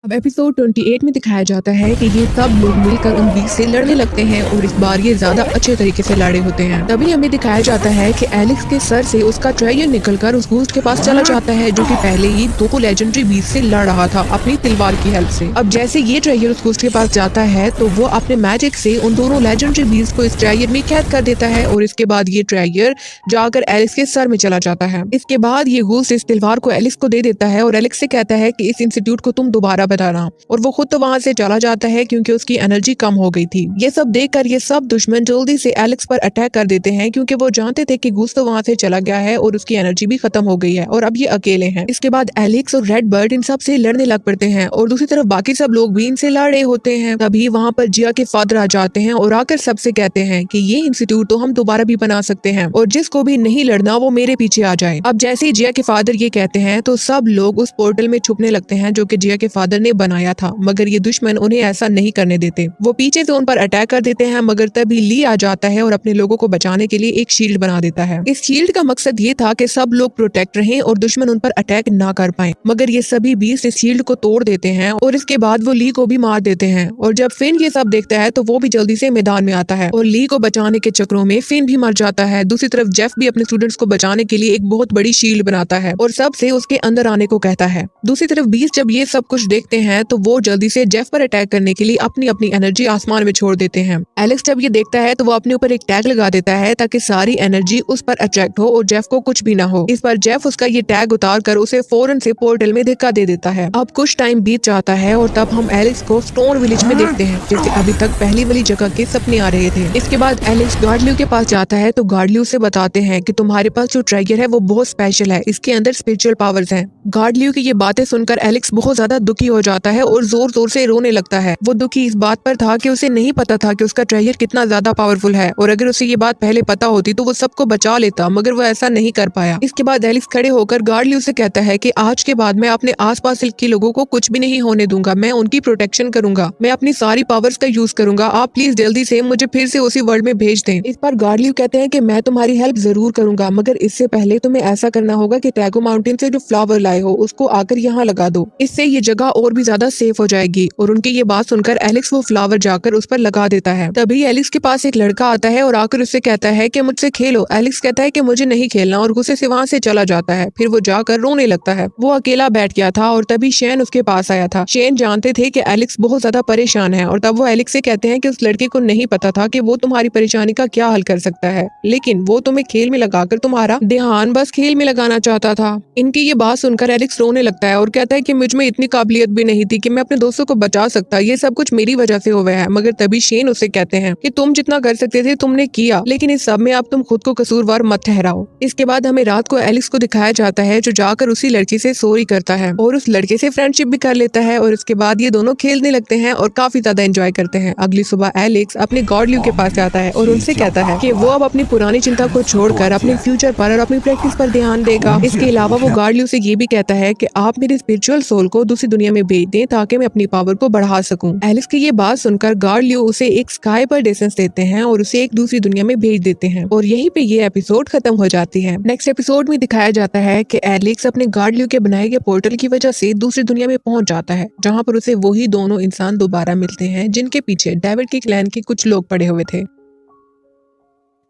अब एपिसोड 28 में दिखाया जाता है कि ये सब लोग मिलकर उन बीच से लड़ने लगते हैं और इस बार ये ज्यादा अच्छे तरीके से लड़े होते हैं। तभी हमें दिखाया जाता है कि एलेक्स के सर से उसका ट्रायन निकलकर उस घोस्ट के पास चला जाता है, जो कि पहले ही दो लेजेंडरी बीच से लड़ रहा था अपनी तलवार की हेल्प से। अब जैसे ये ट्रायन उस घोस्ट के पास जाता है तो वो अपने मैजिक से उन दोनों लेजेंडरी बीच को इस ट्रायन में कैद कर देता है और इसके बाद ये ट्रायन जाकर एलेक्स के सर में चला जाता है। इसके बाद ये घोस्ट इस तलवार को एलेक्स को दे देता है और एलेक्स से कहता है कि इस इंस्टीट्यूट को तुम दोबारा बताना, और वो खुद तो वहां से चला जाता है क्योंकि उसकी एनर्जी कम हो गई थी। ये सब देखकर ये सब दुश्मन जल्दी से एलेक्स पर अटैक कर देते हैं क्योंकि वो जानते थे कि घुस तो वहां से चला गया है और उसकी एनर्जी भी खत्म हो गई है और अब ये अकेले हैं। इसके बाद एलेक्स और रेड बर्ड इन सब से लड़ने लग पड़ते हैं और दूसरी तरफ बाकी सब लोग भी इनसे लड़ रहे होते हैं। तभी वहाँ पर जिया के फादर आ जाते हैं और आकर सबसे कहते हैं कि ये इंस्टीट्यूट तो हम दोबारा भी बना सकते हैं और जिसको भी नहीं लड़ना वो मेरे पीछे आ जाए। अब जैसे ही जिया के फादर ये कहते हैं तो सब लोग उस पोर्टल में छुपने लगते हैं जो कि जिया के फादर ने बनाया था, मगर ये दुश्मन उन्हें ऐसा नहीं करने देते। वो पीछे से उन पर अटैक कर देते हैं, मगर तभी ली आ जाता है और अपने लोगों को बचाने के लिए एक शील्ड बना देता है। इस शील्ड का मकसद ये था कि सब लोग प्रोटेक्ट रहें और दुश्मन उन पर अटैक ना कर पाए, मगर ये सभी बीस्ट इस शील्ड को तोड़ देते हैं और इसके बाद वो ली को भी मार देते हैं। और जब फिन ये सब देखता है तो वो भी जल्दी से मैदान में आता है और ली को बचाने के चक्रों में फिन भी मर जाता है। दूसरी तरफ जेफ भी अपने स्टूडेंट्स को बचाने के लिए एक बहुत बड़ी शील्ड बनाता है और सबसे उसके अंदर आने को कहता है। दूसरी तरफ बीस्ट जब ये सब कुछ देखते हैं तो वो जल्दी से जेफ पर अटैक करने के लिए अपनी अपनी एनर्जी आसमान में छोड़ देते हैं। एलेक्स जब ये देखता है तो वो अपने ऊपर एक टैग लगा देता है ताकि सारी एनर्जी उस पर अट्रैक्ट हो और जेफ को कुछ भी ना हो। इस पर जेफ उसका ये टैग उतार कर उसे फौरन से पोर्टल में धक्का दे देता है। अब कुछ टाइम बीत जाता है और तब हम एलेक्स को स्टोन विलेज में देखते हैं, जैसे अभी तक पहली वाली जगह के सपने आ रहे थे। इसके बाद एलेक्स गार्डल्यू के पास जाता है तो गार्डल्यू से बताते हैं कि तुम्हारे पास जो ट्राइगर है वो बहुत स्पेशल है, इसके अंदर स्पिरिचुअल पावर्स हैं। गार्डल्यू की ये बातें सुनकर एलेक्स बहुत ज्यादा दुखी हो जाता है और जोर जोर से रोने लगता है। वो दुखी इस बात पर था कि उसे नहीं पता था कि उसका ट्राइगर कितना ज्यादा पावरफुल है और अगर उसे ये बात पहले पता होती तो वो सबको बचा लेता, मगर वो ऐसा नहीं कर पाया। इसके बाद एलेक्स खड़े होकर गार्डल्यू से कहता है कि आज के बाद मैं अपने आसपास के लोगों को कुछ भी नहीं होने दूंगा, मैं उनकी प्रोटेक्शन करूंगा, मैं अपनी सारी पावर्स का यूज करूंगा, आप प्लीज जल्दी से मुझे फिर से उसी वर्ल्ड में भेज दें। इस पर गार्डल्यू कहते हैं कि मैं तुम्हारी हेल्प जरूर करूंगा, मगर इससे पहले तुम्हें ऐसा करना होगा कि टैगो माउंटेन से जो फ्लावर लाए हो उसको आकर यहाँ लगा दो, इससे ये जगह और भी ज्यादा सेफ हो जाएगी। और उनकी ये बात सुनकर एलेक्स वो फ्लावर जाकर उस पर लगा देता है। तभी एलेक्स के पास एक लड़का आता है और आकर उससे कहता है कि मुझसे खेलो। एलेक्स कहता है कि मुझे नहीं खेलना और गुस्से से वहाँ से चला जाता है। फिर वो जाकर रोने लगता है। वो अकेला बैठ गया था और तभी शेन उसके पास आया था। शेन जानते थे कि एलेक्स बहुत ज्यादा परेशान है और तब वो एलेक्स से कहते हैं कि उस लड़के को नहीं पता था कि वो तुम्हारी परेशानी का क्या हल कर सकता है, लेकिन वो तुम्हें खेल में लगाकर तुम्हारा ध्यान बस खेल में लगाना चाहता था। इनकी ये बात सुनकर एलेक्स रोने लगता है और कहता है कि मुझ में इतनी काबिलियत भी नहीं थी कि मैं अपने दोस्तों को बचा सकता, ये सब कुछ मेरी वजह से हुआ है। मगर तभी शेन उसे कहते हैं कि तुम जितना कर सकते थे तुमने किया, लेकिन इस सब में अब तुम खुद को कसूरवार मत ठहराओ। इसके बाद हमें रात को एलेक्स को दिखाया जाता है जो जाकर उसी लड़की से सॉरी करता है और उस लड़के से फ्रेंडशिप भी कर लेता है और इसके बाद ये दोनों खेलने लगते हैं और काफी ज्यादा एंजॉय करते हैं। अगली सुबह एलेक्स अपने गार्डल्यू के पास जाता है और उनसे कहता है कि वो अब अपनी पुरानी चिंता को छोड़कर अपने फ्यूचर पर और अपनी प्रैक्टिस पर ध्यान देगा। इसके अलावा वो गार्डल्यू से ये भी कहता है कि आप मेरे स्पिरिचुअल सोल को दूसरी दुनिया में भेज दें ताकि मैं अपनी पावर को बढ़ा सकूं। एलेक्स की ये बात सुनकर गार्डल्यू उसे एक स्काई पर डिस्टेंस देते हैं और उसे एक दूसरी दुनिया में भेज देते हैं और यहीं पे ये एपिसोड खत्म हो जाती है। नेक्स्ट एपिसोड में दिखाया जाता है कि एलेक्स अपने गार्डल्यू के बनाए गए पोर्टल की वजह से दूसरी दुनिया में पहुंच जाता है, जहां पर उसे वही दोनों इंसान दोबारा मिलते हैं जिनके पीछे डेविड के क्लैन के कुछ लोग पड़े हुए थे।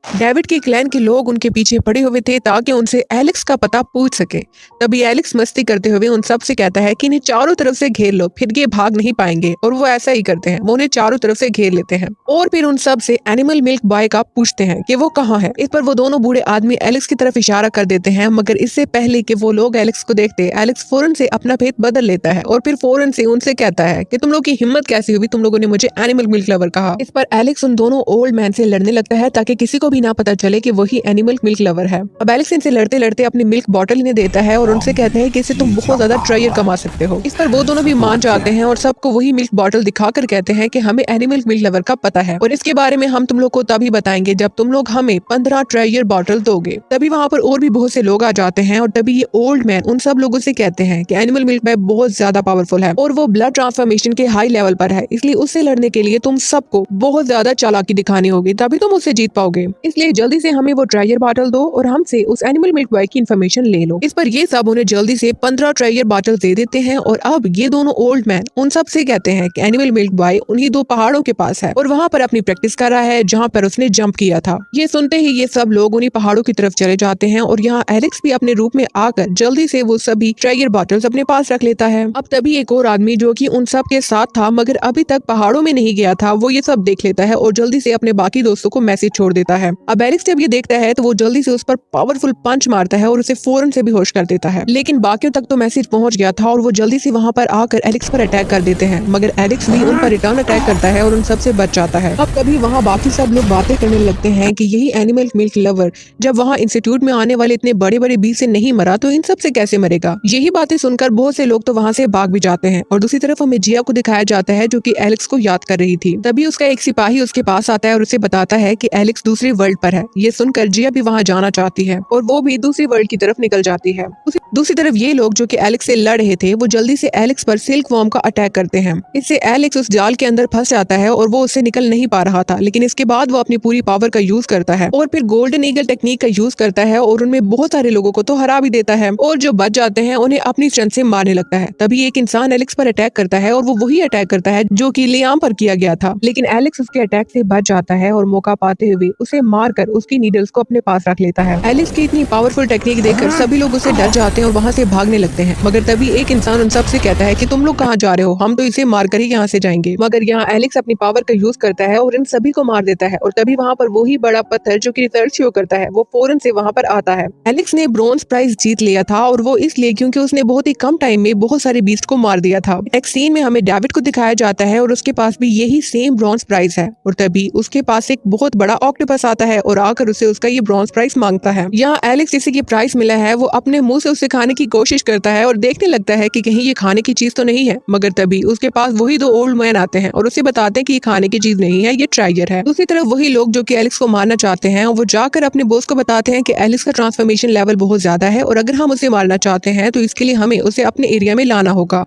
डेविड के क्लैन के लोग उनके पीछे पड़े हुए थे ताकि उनसे एलेक्स का पता पूछ सके। तभी एलेक्स मस्ती करते हुए उन सब से कहता है कि इन्हें चारों तरफ से घेर लो, फिर ये भाग नहीं पाएंगे। और वो ऐसा ही करते हैं, वो उन्हें चारों तरफ से घेर लेते हैं और फिर उन सब से एनिमल मिल्क बॉय का पूछते हैं कि वो कहाँ है। इस पर वो दोनों बूढ़े आदमी एलेक्स की तरफ इशारा कर देते हैं, मगर इससे पहले कि वो लोग एलेक्स को देखते एलेक्स फौरन से अपना भेद बदल लेता है और फिर फौरन से उनसे कहता है कि तुम लोग की हिम्मत कैसी हुई, तुम लोगों ने मुझे एनिमल मिल्क लवर कहा। इस पर एलेक्स उन दोनों ओल्ड मैन से लड़ने लगता है ताकि किसी को भी ना पता चले कि वही एनिमल मिल्क लवर है। अब एलेक्स इनसे लड़ते लड़ते अपनी मिल्क बॉटल इन्हें देता है और उनसे कहते हैं कि इससे तुम बहुत ज्यादा ट्रायर कमा सकते हो। इस पर वो दोनों भी मान जाते हैं और सबको वही मिल्क बॉटल दिखाकर कहते हैं कि हमें एनिमल मिल्क लवर का पता है और इसके बारे में हम तुम लोग को तभी बताएंगे जब तुम लोग हमें 15 ट्रायर बॉटल दोगे। तभी वहाँ पर और भी बहुत से लोग आ जाते हैं और तभी ये ओल्ड मैन उन सब लोगों से कहते हैं कि एनिमल मिल्क बॉय बहुत ज्यादा पावरफुल है और वो ब्लड ट्रांसफॉर्मेशन के हाई लेवल पर है, इसलिए उससे लड़ने के लिए तुम सबको बहुत ज्यादा चालाकी दिखानी होगी, तभी तुम उससे जीत पाओगे। इसलिए जल्दी से हमें वो ट्रेजर बॉटल दो और हमसे उस एनिमल मिल्क बॉय की इन्फॉर्मेशन ले लो। इस पर ये सब उन्हें जल्दी से 15 ट्रेजर बॉटल दे देते हैं और अब ये दोनों ओल्ड मैन उन सब से कहते हैं कि एनिमल मिल्क बॉय उन्हीं 2 पहाड़ों के पास है और वहाँ पर अपनी प्रैक्टिस कर रहा है जहाँ पर उसने जंप किया था। ये सुनते ही ये सब लोग उन्हीं पहाड़ों की तरफ चले जाते हैं और यहाँ एलेक्स भी अपने रूप में आकर जल्दी से वो सभी ट्रेजर बॉटल्स अपने पास रख लेता है। अब तभी एक और आदमी जो कि उन सब के साथ था मगर अभी तक पहाड़ों में नहीं गया था, वो ये सब देख लेता है और जल्दी से अपने बाकी दोस्तों को मैसेज छोड़ देता है। अब एलेक्स जब ये देखता है तो वो जल्दी से उस पर पावरफुल पंच मारता है और उसे फौरन से बेहोश कर देता है। लेकिन बाकियों तक तो मैसेज पहुंच गया था और वो जल्दी से वहाँ पर आकर एलेक्स पर अटैक कर देते हैं, मगर एलेक्स भी उन पर रिटर्न अटैक करता है और उन सबसे बच जाता है। अब तभी वहाँ बाकी सब लोग बातें करने लगते हैं कि यही एनिमल मिल्क लवर जब वहाँ इंस्टीट्यूट में आने वाले इतने बड़े बड़े बी से नहीं मरा तो इन सब से कैसे मरेगा। यही बातें सुनकर बहुत से लोग तो वहाँ से भाग भी जाते हैं और दूसरी तरफ हमें जिया को दिखाया जाता है जो कि एलेक्स को याद कर रही थी। तभी उसका एक सिपाही उसके पास आता है और उसे बताता है कि एलेक्स दूसरे वर्ल्ड पर है। ये सुनकर जिया भी वहाँ जाना चाहती है और वो भी दूसरी वर्ल्ड की तरफ निकल जाती है। दूसरी तरफ ये लोग जो कि एलेक्स से लड़ रहे थे वो जल्दी से एलेक्स पर सिल्क वॉर्म का अटैक करते हैं। इससे एलेक्स उस जाल के अंदर फंस जाता है और वो उससे निकल नहीं पा रहा था, लेकिन इसके बाद वो अपनी पूरी पावर का यूज करता है और फिर गोल्डन ईगल टेक्निक का यूज करता है और उनमें बहुत सारे लोगों को तो हरा भी देता है और जो बच जाते हैं उन्हें अपनी स्ट्रेंथ से मारने लगता है। तभी एक इंसान एलेक्स पर अटैक करता है और वो वही अटैक करता है जो कि लियाम पर किया गया था, लेकिन एलेक्स उसके अटैक से बच जाता है और मौका पाते हुए उसे मारकर उसकी नीडल्स को अपने पास रख लेता है। एलेक्स की इतनी पावरफुल टेक्निक देखकर सभी लोग उसे डर जाते हैं और वहाँ से भागने लगते हैं, मगर तभी एक इंसान उन सब से कहता है कि तुम लोग कहाँ जा रहे हो, हम तो इसे मारकर ही यहाँ से जाएंगे। मगर यहाँ एलेक्स अपनी पावर का यूज करता है और इन सभी को मार देता है और तभी वहाँ पर वही बड़ा पत्थर जो कि रिसर्च शो करता है वो फौरन से वहाँ पर आता है। एलेक्स ने ब्रॉन्ज प्राइज जीत लिया था और वो इसलिए क्योंकि उसने बहुत ही कम टाइम में बहुत सारे बीस्ट को मार दिया था। एक सीन में हमें डेविड को दिखाया जाता है और उसके पास भी यही सेम ब्रॉन्ज प्राइज है और तभी उसके पास एक बहुत बड़ा ऑक्टोपस आता है और आकर उसे उसका ये ब्रॉन्ज प्राइज मांगता है। यहाँ एलेक्स जिसे ये प्राइज मिला है वो अपने मुंह से उसे खाने की कोशिश करता है और देखने लगता है कि कहीं ये खाने की चीज तो नहीं है, मगर तभी उसके पास वही 2 ओल्ड मैन आते हैं और उसे बताते हैं कि ये खाने की चीज नहीं है, ये ट्राइजर है। दूसरी तरफ वही लोग जो कि एलेक्स को मारना चाहते हैं वो जाकर अपने बॉस को बताते हैं कि एलेक्स का ट्रांसफॉर्मेशन लेवल बहुत ज्यादा है और अगर हम उसे मारना चाहते हैं तो इसके लिए हमें उसे अपने एरिया में लाना होगा।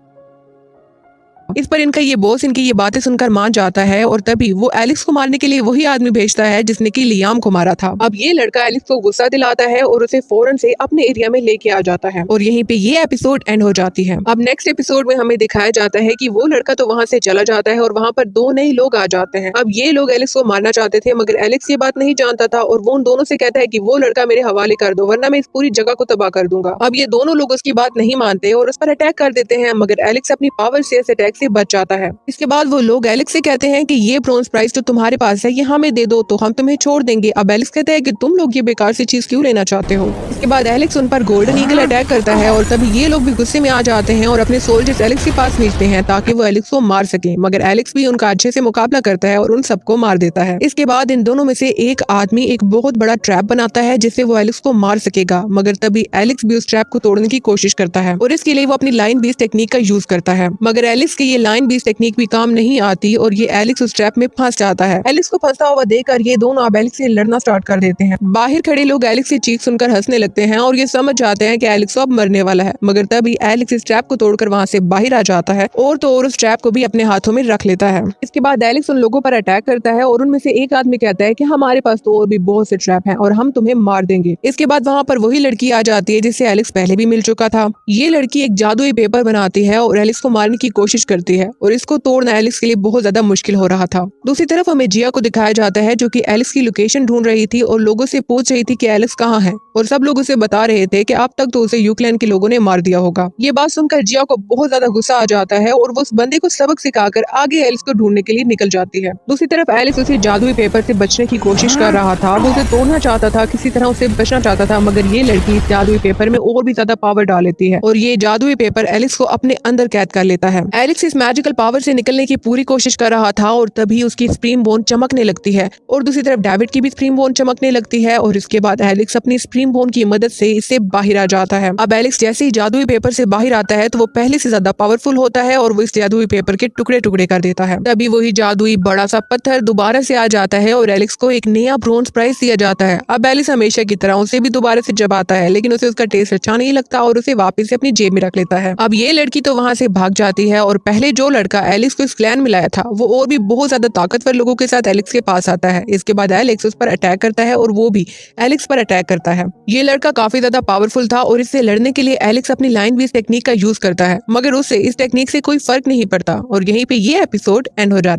इस पर इनका ये बॉस इनकी ये बातें सुनकर मान जाता है और तभी वो एलेक्स को मारने के लिए वही आदमी भेजता है जिसने कि लियाम को मारा था। अब ये लड़का एलेक्स को गुस्सा दिलाता है और उसे फौरन से अपने एरिया में लेके आ जाता है और यहीं पे ये एपिसोड एंड हो जाती है। अब नेक्स्ट एपिसोड में हमें दिखाया जाता है कि वो लड़का तो वहाँ से चला जाता है और वहाँ पर 2 नए लोग आ जाते हैं। अब ये लोग एलेक्स को मारना चाहते थे मगर एलेक्स ये बात नहीं जानता था और वो उन दोनों से कहता है कि वो लड़का मेरे हवाले कर दो वरना मैं इस पूरी जगह को तबाह कर दूंगा। अब ये दोनों लोग उसकी बात नहीं मानते और उस पर अटैक कर देते हैं, मगर एलेक्स अपनी पावर से इस अटैक से बच जाता है। इसके बाद वो लोग एलेक्स से कहते हैं कि ये ब्रॉन्ज प्राइज तो तुम्हारे पास है, ये हमें दे दो तो हम तुम्हें छोड़ देंगे। अब एलेक्स कहता है कि तुम लोग ये बेकार सी चीज क्यों लेना चाहते हो। इसके बाद एलेक्स उन पर गोल्डन ईगल अटैक करता है और तभी ये लोग भी गुस्से में आ जाते हैं और अपने सोल्जर्स एलेक्स के पास भेजते हैं ताकि वो एलेक्स को मार सके, मगर एलेक्स भी उनका अच्छे से मुकाबला करता है और उन सबको मार देता है। इसके बाद इन दोनों में से एक आदमी एक बहुत बड़ा ट्रैप बनाता है जिससे वो एलेक्स को मार सकेगा, मगर तभी एलेक्स भी उस ट्रैप को तोड़ने की कोशिश करता है और इसके लिए वो अपनी लाइन बीस टेक्निक का यूज करता है, मगर एलेक्स की ये लाइन बीस टेक्निक भी काम नहीं आती और ये एलेक्स उस ट्रैप में फंस जाता है। एलेक्स को फंसा हुआ देखकर ये दोनों अब एलेक्स से लड़ना स्टार्ट कर देते हैं। बाहर खड़े लोग एलेक्स की चीख सुनकर हंसने लगते हैं और ये समझ जाते हैं कि एलेक्स अब मरने वाला है, मगर तभी एलेक्स इस ट्रैप को तोड़कर वहाँ से बाहर आ जाता है और तो और उस ट्रैप को भी अपने हाथों में रख लेता है। इसके बाद एलेक्स उन लोगों पर अटैक करता है और उनमें से एक आदमी कहता है कि हमारे पास तो और भी बहुत से ट्रैप हैं और हम तुम्हें मार देंगे। इसके बाद वहाँ पर वही लड़की आ जाती है जिससे एलेक्स पहले भी मिल चुका था। ये लड़की एक जादुई पेपर बनाती है और एलेक्स को मारने की कोशिश करती है और इसको तोड़ना एलेक्स के लिए बहुत ज्यादा मुश्किल हो रहा था। दूसरी तरफ हमें जिया को दिखाया जाता है जो कि एलेक्स की लोकेशन ढूंढ रही थी और लोगों से पूछ रही थी कि एलेक्स कहाँ है और सब लोग उसे बता रहे थे कि अब तक तो उसे यूक्लैन के लोगों ने मार दिया होगा। ये बात सुनकर जिया को बहुत ज्यादा गुस्सा आ जाता है और वो उस बंदे को सबक सिखाकर आगे एलेक्स को ढूंढने के लिए निकल जाती है। दूसरी तरफ एलेक्स उसे जादुई पेपर से बचने की कोशिश कर रहा था, वो उसे तोड़ना चाहता था, किसी तरह उसे बचना चाहता था, मगर ये लड़की इस जादुई पेपर में और भी ज्यादा पावर डाल लेती है और ये जादुई पेपर एलेक्स को अपने अंदर कैद कर लेता है। एलेक्स इस मैजिकल पावर से निकलने की पूरी कोशिश कर रहा था और तभी उसकी स्प्रीम बोन चमकने लगती है और दूसरी तरफ डेविड की भी स्प्रीम बोन चमकने लगती है और इसके बाद एलेक्स अपनी स्प्रीम बोन की मदद से इससे बाहर आ जाता है। अब एलेक्स जैसे ही जादुई पेपर से बाहर आता है तो वो पहले से ज्यादा पावरफुल होता है और वो इस जादुई पेपर के टुकड़े टुकड़े कर देता है। तभी वही जादुई बड़ा सा पत्थर दोबारा से आ जाता है और एलेक्स को एक नया ब्रॉन्ज प्राइज दिया जाता है। अब एलेक्स हमेशा की तरह उसे भी दोबारा से जब आता है, लेकिन उसे उसका टेस्ट अच्छा नहीं लगता और उसे वापस से अपनी जेब में रख लेता है। अब ये लड़की तो वहाँ से भाग जाती है और पहले जो लड़का एलेक्स को इस क्लैन में लाया था वो और भी बहुत ज्यादा ताकतवर लोगों के साथ एलेक्स के पास आता है। इसके बाद एलेक्स उस पर अटैक करता है और वो भी एलेक्स पर अटैक करता है। ये लड़का काफी ज्यादा पावरफुल था और इससे लड़ने के लिए एलेक्स अपनी लाइन बेस टेक्निक का यूज करता है, मगर उससे इस टेक्निक से कोई फर्क नहीं पड़ता और यहीं पे ये एपिसोड एंड हो जाता है।